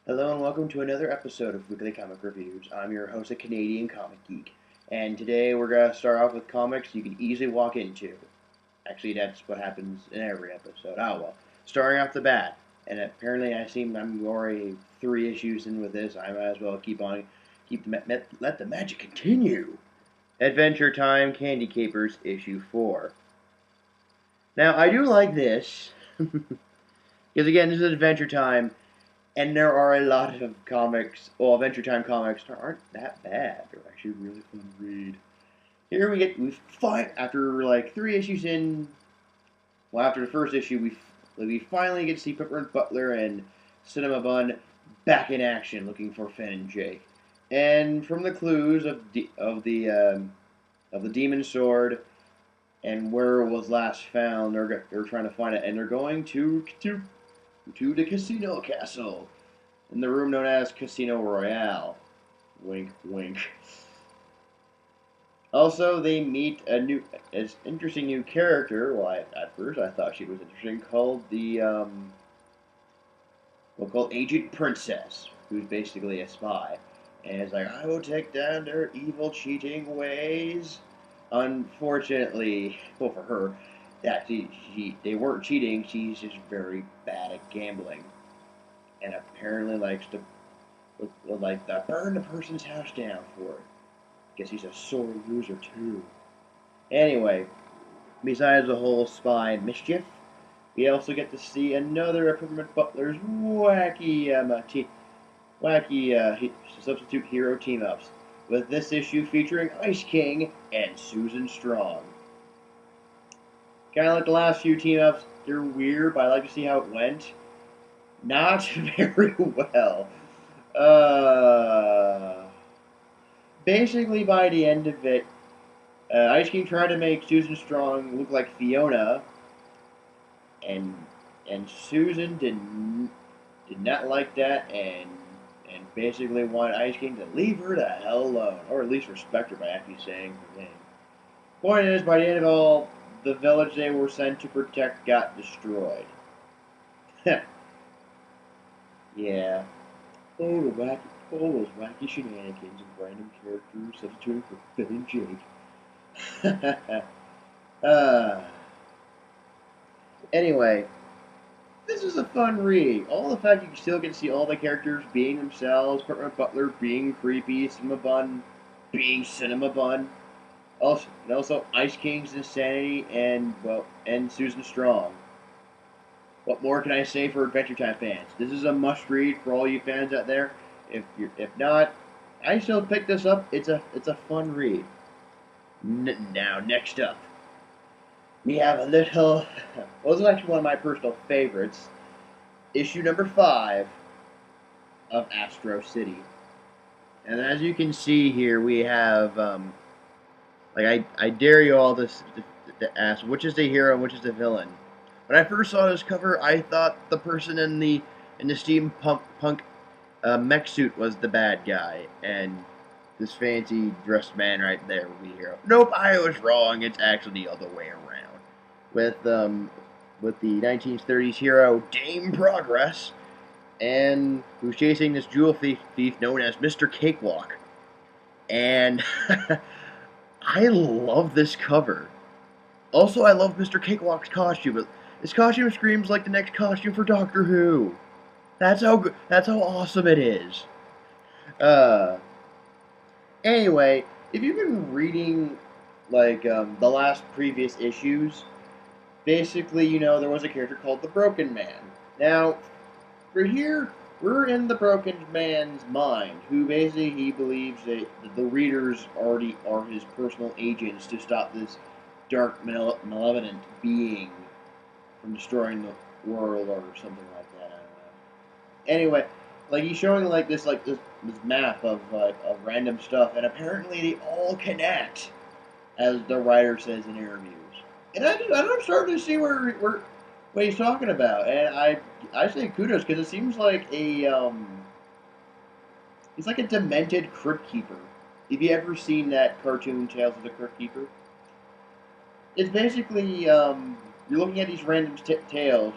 Hello and welcome to another episode of Weekly Comic Reviews. I'm your host, a Canadian comic geek, and today we're going to start off with comics you can easily walk into. Actually, that's what happens in every episode. Oh well. Starting off the bat, and apparently I'm already 3 issues in with this. I might as well let the magic continue. Adventure Time Candy Capers issue 4. Now I do like this because again, this is Adventure Time. And there are a lot of comics, well, Adventure Time comics that aren't that bad. They're actually really fun to read. Here after like 3 issues in, well, after the first issue, we finally get to see Pepper and Butler and Cinema Bun back in action, looking for Finn and Jake. And from the clues of the demon sword and where it was last found, they're trying to find it, and they're going to the casino castle in the room known as Casino Royale. Wink, wink. Also, they meet an interesting new character. Well, at first I thought she was interesting, called Agent Princess, who's basically a spy, and it's like, I will take down their evil, cheating ways. Unfortunately, well, for her, they weren't cheating. She's just very bad at gambling, and apparently likes to burn the person's house down for it. Guess he's a sore loser too. Anyway, besides the whole spy mischief, we also get to see another of Peppermint Butler's wacky substitute hero team-ups, with this issue featuring Ice King and Susan Strong. Kind of like the last few team-ups, they're weird, but I like to see how it went. Not very well. Basically, by the end of it, Ice King tried to make Susan Strong look like Fiona, and Susan did not like that, and basically wanted Ice King to leave her the hell alone, or at least respect her by actually saying her name. Point is, by the end of all, the village they were sent to protect got destroyed. Yeah. All those wacky shenanigans of random characters substituting for Phil and Jake. uh, anyway, this is a fun read. All the fact you still get to see all the characters being themselves, Peppermint Butler being creepy, Cinema Bun being Cinema Bun, also Ice King's insanity, and Susan Strong. What more can I say for Adventure Time fans? This is a must-read for all you fans out there. If not, I still pick this up. It's a fun read. Now next up, we have a little. Well, this is actually one of my personal favorites. Issue number 5 of Astro City, and as you can see here, we have I dare you all to ask which is the hero and which is the villain. When I first saw this cover, I thought the person in the steampunk mech suit was the bad guy, and this fancy dressed man right there would be the hero. Nope, I was wrong. It's actually the other way around. With the 1930s hero Dame Progress, and who's chasing this jewel thief known as Mr. Cakewalk. And I love this cover. Also, I love Mr. Cakewalk's costume. His costume screams like the next costume for Doctor Who. That's how awesome it is. Anyway, if you've been reading the last previous issues, basically, there was a character called the Broken Man. Now, for here, we're in the Broken Man's mind, who basically he believes that the readers already are his personal agents to stop this dark, malevolent being from destroying the world or something like that. I don't know. Anyway, he's showing this map of random stuff, and apparently they all connect, as the writer says in interviews. And I'm starting to see what he's talking about, and I say kudos because it seems like he's like a demented crypt keeper. Have you ever seen that cartoon Tales of the Crypt Keeper? It's basically you're looking at these random tales,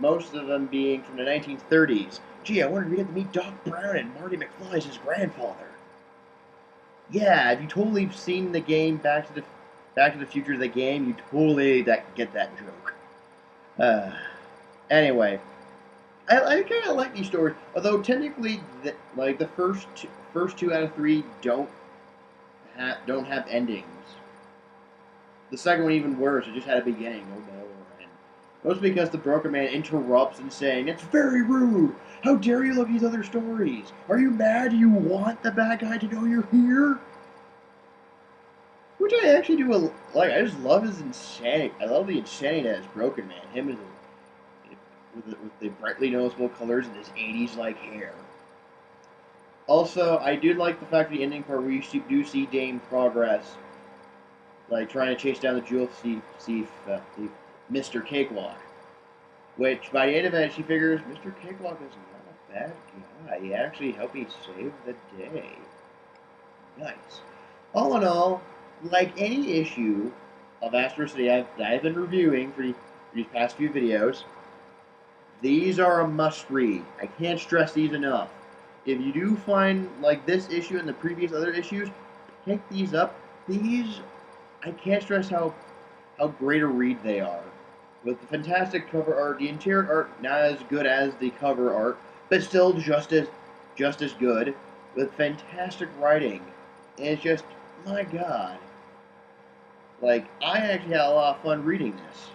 most of them being from the 1930s, Gee, I wonder if we get to meet Doc Brown and Marty McFly as his grandfather. Yeah, if you totally seen the game Back to the Future, the game, you totally get that joke. Anyway, I kind of like these stories, although technically, like the first two out of three don't have endings. The second one even worse; it just had a beginning, no middle or end. Mostly because the Broken Man interrupts and saying, "It's very rude. How dare you look at these other stories? Are you mad? Do you want the bad guy to know you're here?" Which I actually do like. I just love his insanity. I love the insanity that is Broken Man. Him as with the brightly noticeable colors and his 80s like hair. Also, I do like the fact that the ending part where you do see Dame Progress, like trying to chase down the jewel thief, Mr. Cakewalk. Which by the end of it, she figures Mr. Cakewalk is not a bad guy. He actually helped me save the day. Nice. All in all, like any issue of Astro City that I've been reviewing for these past few videos, these are a must-read. I can't stress these enough. If you do find, like this issue and the previous other issues, pick these up. These, I can't stress how great a read they are. With the fantastic cover art, the interior art not as good as the cover art, but still just as good. With fantastic writing, and it's just, my God. Like, I actually had a lot of fun reading this.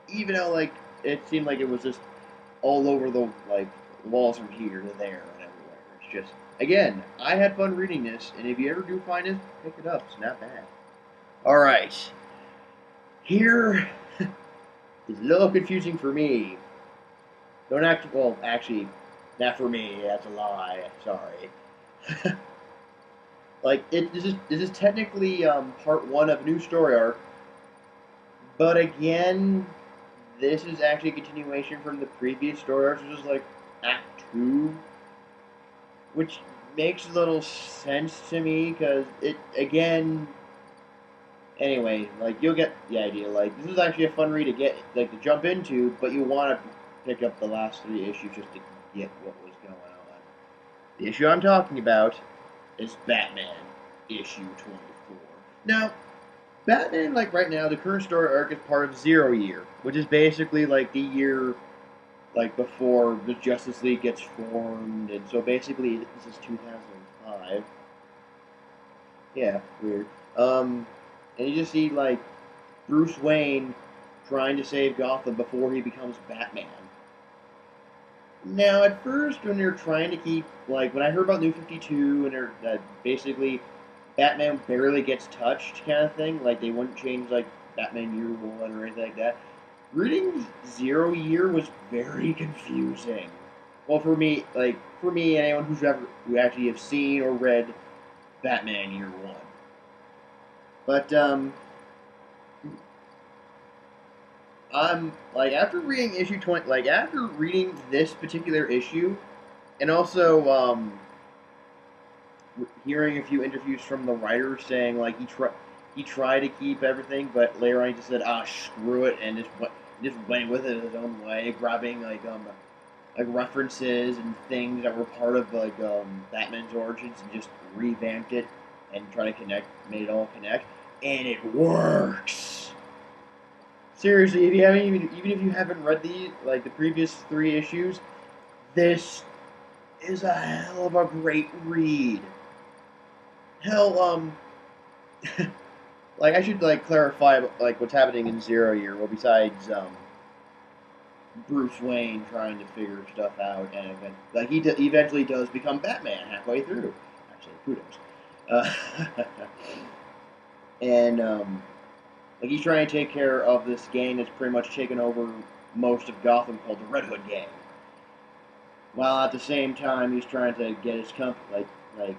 Even though, like, it seemed like it was just all over the, like, walls from here to there and everywhere. It's just, again, I had fun reading this, and if you ever do find it, pick it up. It's not bad. Alright. Here is a little confusing for me. Don't act, well, actually, not for me. That's a lie. Sorry. Like, this is technically part one of a new story arc, but again, this is actually a continuation from the previous story arc, which is like Act 2, which makes a little sense to me, because it, again, anyway, like, you'll get the idea. Like, this is actually a fun read to get, like, to jump into, but you want to pick up the last three issues just to get what was going on. The issue I'm talking about is Batman, issue 24. Now, Batman, like, right now, the current story arc is part of Zero Year, which is basically, like, the year, like, before the Justice League gets formed, and so basically, this is 2005. Yeah, weird. And you just see, like, Bruce Wayne trying to save Gotham before he becomes Batman. Now, at first, when they're trying to keep, like, when I heard about New 52, and they're basically Batman barely gets touched kind of thing, like, they wouldn't change, like, Batman Year 1 or anything like that, reading Zero Year was very confusing. Well, for me, anyone who actually have seen or read Batman Year 1. But, like, after reading issue 20, like, after reading this particular issue, and also, hearing a few interviews from the writer saying, like, he tried to keep everything, but later on he just said, screw it, and just went with it his own way, grabbing, like references and things that were part of, like, Batman's origins, and just revamped it, and made it all connect, and it works! Seriously, if you haven't even if you haven't read the previous three issues, this is a hell of a great read. Hell, like, I should, like, clarify, like, what's happening in Zero Year. Well, besides Bruce Wayne trying to figure stuff out, and he eventually does become Batman halfway through. Actually, kudos. And like, he's trying to take care of this gang that's pretty much taken over most of Gotham, called the Red Hood Gang. While at the same time, he's trying to get his company, like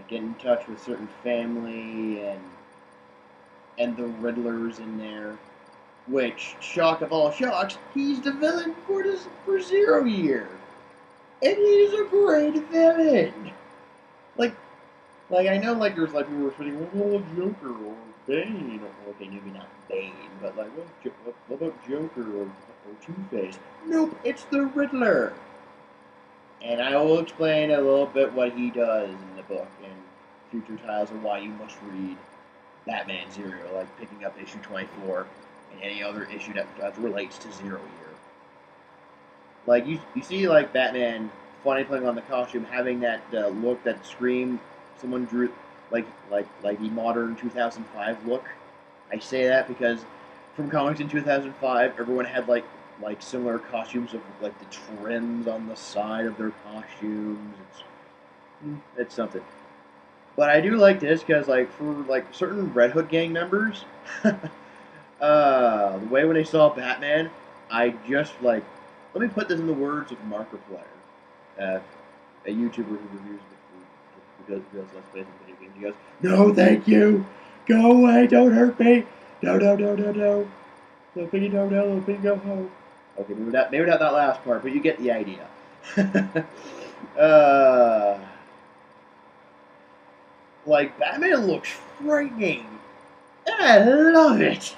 get in touch with certain family and the Riddler's in there. Which, shock of all shocks, he's the villain for Zero Year, and he's a great villain. Like, I know, like, there's, like, people were saying, well, Joker or Bane, or, okay, maybe not Bane, but, like, what about Joker or Two-Face? Nope, it's the Riddler. And I will explain a little bit what he does in the book and future titles and why you must read Batman Zero, like picking up issue 24 and any other issue that relates to Zero Year. Like you see like Batman funny playing on the costume, having that look that Scream someone drew like the modern 2005 look. I say that because from comics in 2005, everyone had like similar costumes of like the trims on the side of their costumes. It's something. But I do like this because like for like certain Red Hood gang members, the way when they saw Batman, I just like let me put this in the words of Markiplier, a YouTuber who reviews who does Let's Plays and video games. He goes, "No, thank you. Go away. Don't hurt me. No, no, no, no, no. Little piggy, no, no. Little piggy, go home." Okay, maybe not that last part, but you get the idea. uh, like Batman looks frightening. I love it.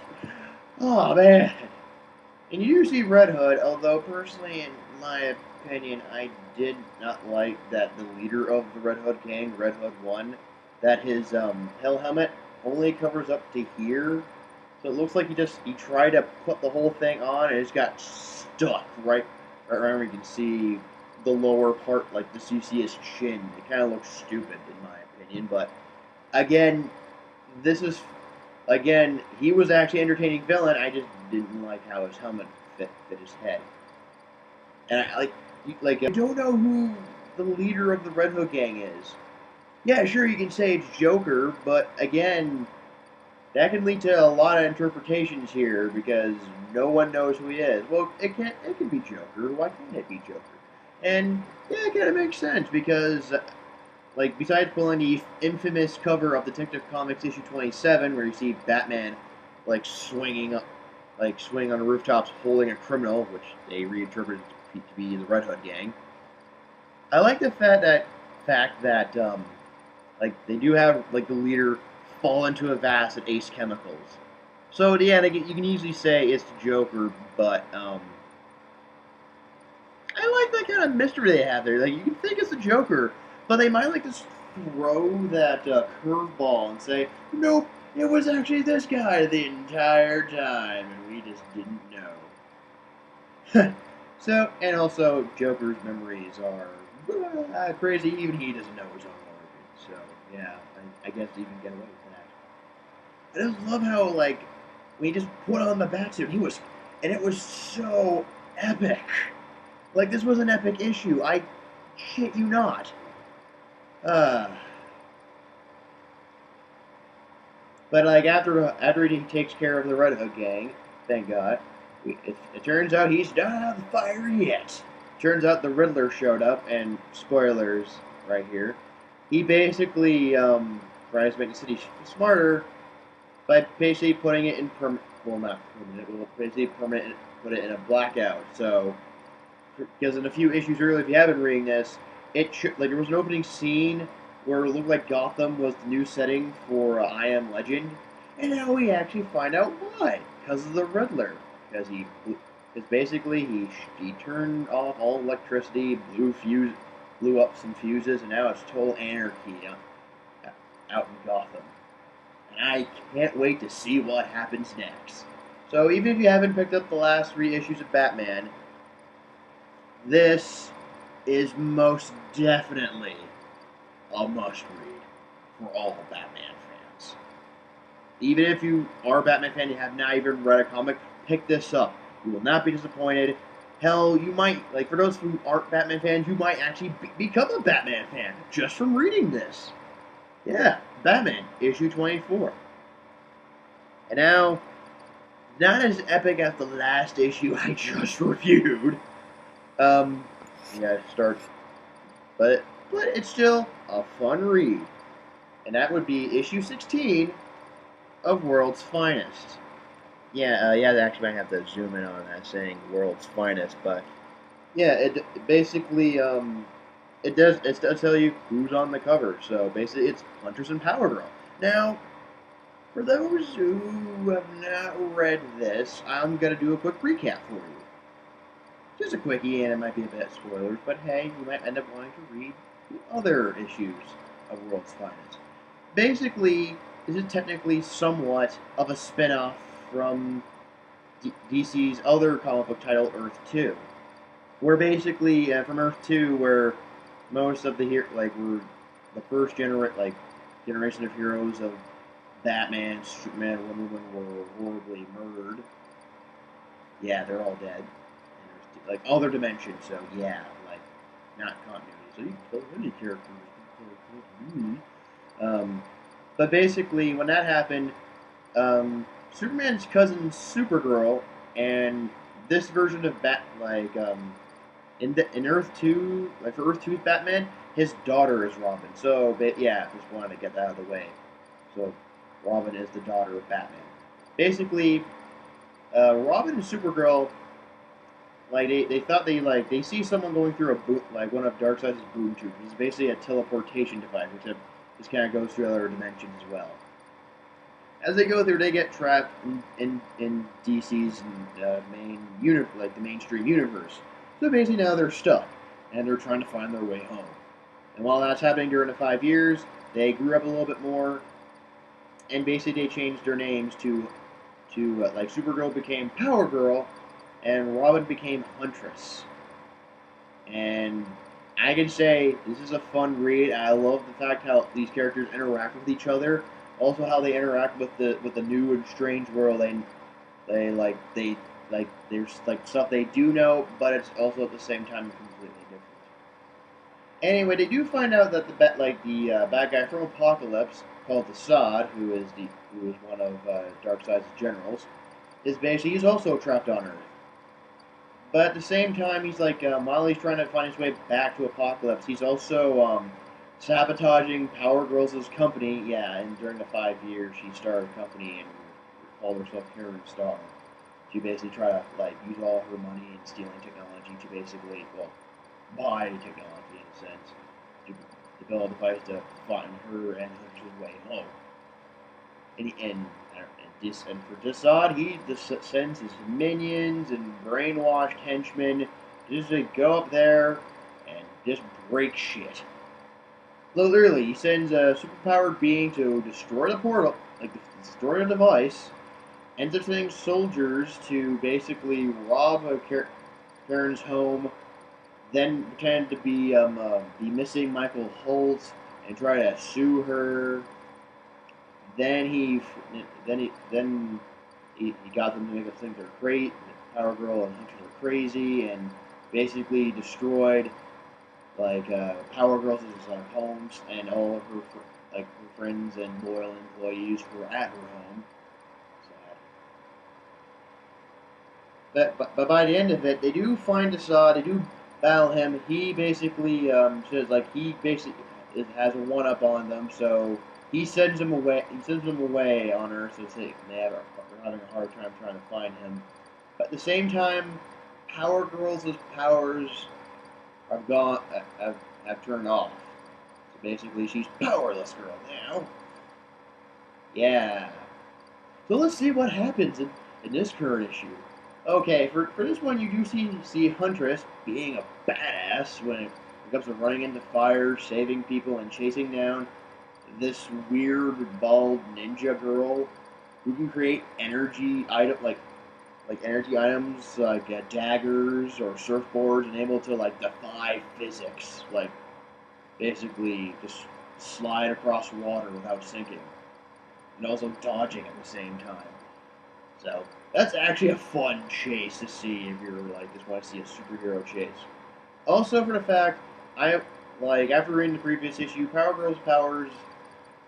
Oh man. And you do see Red Hood, although personally, in my opinion, I did not like that the leader of the Red Hood gang, Red Hood 1, that his hell helmet only covers up to here. So it looks like he tried to put the whole thing on and it just got stuck right around where you can see the lower part, like this you see his chin. It kind of looks stupid in my opinion, but again, this is again, he was actually an entertaining villain. I just didn't like how his helmet fit his head. And I don't know who the leader of the Red Hood gang is. Yeah, sure, you can say it's Joker, but again, that can lead to a lot of interpretations here because no one knows who he is. Well, it can be Joker. Why can't it be Joker? And yeah, it kind of makes sense because like, besides pulling the infamous cover of Detective Comics issue 27, where you see Batman, like, swinging on the rooftops holding a criminal, which they reinterpreted to be the Red Hood gang. I like the fact that like, they do have, like, the leader fall into a vase at Ace Chemicals. So, yeah, you can easily say it's the Joker, but, I like that kind of mystery they have there. Like, you can think it's the Joker, but they might like to throw that curveball and say, nope, it was actually this guy the entire time, and we just didn't know. So, and also, Joker's memories are crazy. Even he doesn't know his own origin. So, yeah, I guess he can get away with that. I just love how, like, when he just put on the batsuit, it was so epic. Like, this was an epic issue. I shit you not. But like after he takes care of the Red Hood gang, thank God, it turns out he's not on the fire yet. Turns out the Riddler showed up, and spoilers right here. He basically tries to make the city smarter by basically putting it in not permanent, basically permanent, put it in a blackout. So, because in a few issues earlier, if you haven't reading this, there was an opening scene where it looked like Gotham was the new setting for I Am Legend, and now we actually find out why. Because of the Riddler. Because basically he turned off all electricity, blew up some fuses, and now it's total anarchy out in Gotham. And I can't wait to see what happens next. So even if you haven't picked up the last 3 issues of Batman, this is most definitely a must-read for all Batman fans. Even if you are a Batman fan and you have not even read a comic, pick this up. You will not be disappointed. Hell, you might, like, for those who aren't Batman fans, you might actually become a Batman fan just from reading this. Yeah, Batman, issue 24. And now, not as epic as the last issue I just reviewed. Yeah, start. But it's still a fun read. And that would be issue 16 of World's Finest. Yeah, actually might have to zoom in on that saying World's Finest, but yeah, it basically it does tell you who's on the cover. So basically, it's Huntress and Power Girl. Now, for those who have not read this, I'm gonna do a quick recap for you. Just a quickie, and it might be a bit spoilers, but hey, you might end up wanting to read the other issues of World's Finest. Basically, this is technically somewhat of a spin-off from DC's other comic book title, Earth 2. Where basically, from Earth 2, where most of the were the first generation of heroes of Batman, Superman, Wonder Woman were horribly murdered. Yeah, they're all dead. And there's other dimensions, so yeah, not continuity. So you can kill any characters. But basically, when that happened, Superman's cousin Supergirl and this version of in Earth 2, for Earth 2's Batman, his daughter is Robin. So yeah, just wanted to get that out of the way. So Robin is the daughter of Batman. Basically, Robin and Supergirl, they thought they see someone going through a boot, one of Darkseid's boom tubes. It's basically a teleportation device, which just kind of goes through other dimensions as well. As they go through, they get trapped in DC's main the mainstream universe. So basically now they're stuck, and they're trying to find their way home. And while that's happening during the 5 years, they grew up a little bit more, and basically they changed their names to Supergirl became Power Girl, and Robin became Huntress. And I can say this is a fun read. I love the fact how these characters interact with each other. Also, how they interact with the new and strange world. There's stuff they do know, but it's also at the same time completely different. Anyway, they do find out that the bad guy from Apocalypse, called Desaad, who is one of Darkseid's generals, he's also trapped on Earth. But at the same time, he's while he's trying to find his way back to Apocalypse, he's also sabotaging Power Girls' company. Yeah, and during the 5 years, she started a company and called herself Karen Star. She basically tried to use all her money and stealing technology to basically buy technology in a sense to develop a device to find her and Huntress's way home. And for Desaad, he just sends his minions and brainwashed henchmen just to go up there and just break shit. Literally, he sends a superpowered being to destroy the portal, destroy the device, ends up sending soldiers to basically rob Karen's home, then pretend to be the missing Michael Holt and try to sue her. Then he got them to make us think they're crazy. Power Girl and Huntress are crazy, and basically destroyed Power Girl's homes and all of her friends and loyal employees who were at her home. Sad. But by the end of it, they do find Desaad. They do battle him. He basically says he basically has a one-up on them, so he sends them away. He sends them away on Earth, so they're having a hard time trying to find him. But at the same time, Power Girls' powers have turned off. So basically, she's Powerless Girl now. Yeah. So let's see what happens in this current issue. Okay, for this one, you do see Huntress being a badass when it comes to running into fire, saving people, and chasing down this weird bald ninja girl who can create energy items like daggers or surfboards, and able to defy physics, basically just slide across water without sinking, and also dodging at the same time. So that's actually a fun chase to see if you're just want to see a superhero chase. Also, for the fact after reading the previous issue, Power Girl's powers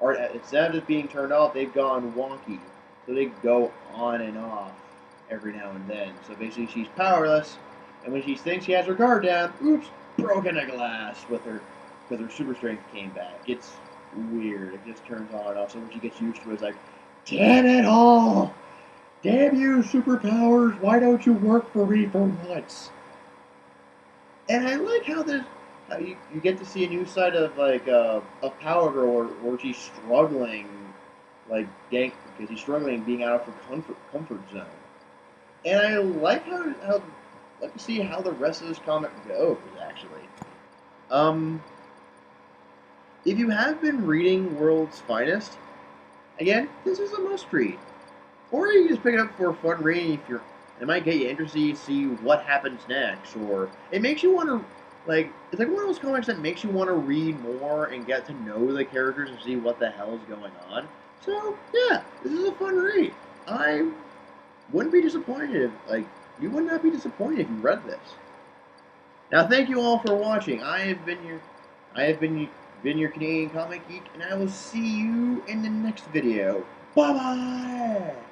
are, instead of just being turned off, they've gone wonky. So they go on and off every now and then. So basically, she's powerless, and when she thinks she has her guard down, oops, broken a glass because her super strength came back. It's weird. It just turns on and off. So when she gets used to it, it's damn it all! Damn you, superpowers! Why don't you work for me for once? And I like how you get to see a new side of Power Girl where she's struggling, because she's struggling being out of her comfort zone. And I like how let me see how the rest of this comic goes, actually. Um, if you have been reading World's Finest, again, this is a must-read. Or you can just pick it up for a fun read if you're... It might get you interested to see what happens next, or it makes you want to... it's like one of those comics that makes you want to read more and get to know the characters and see what the hell is going on. So, yeah, this is a fun read. I wouldn't be disappointed if, you would not be disappointed if you read this. Now, thank you all for watching. I have been your Canadian Comic Geek, and I will see you in the next video. Bye-bye!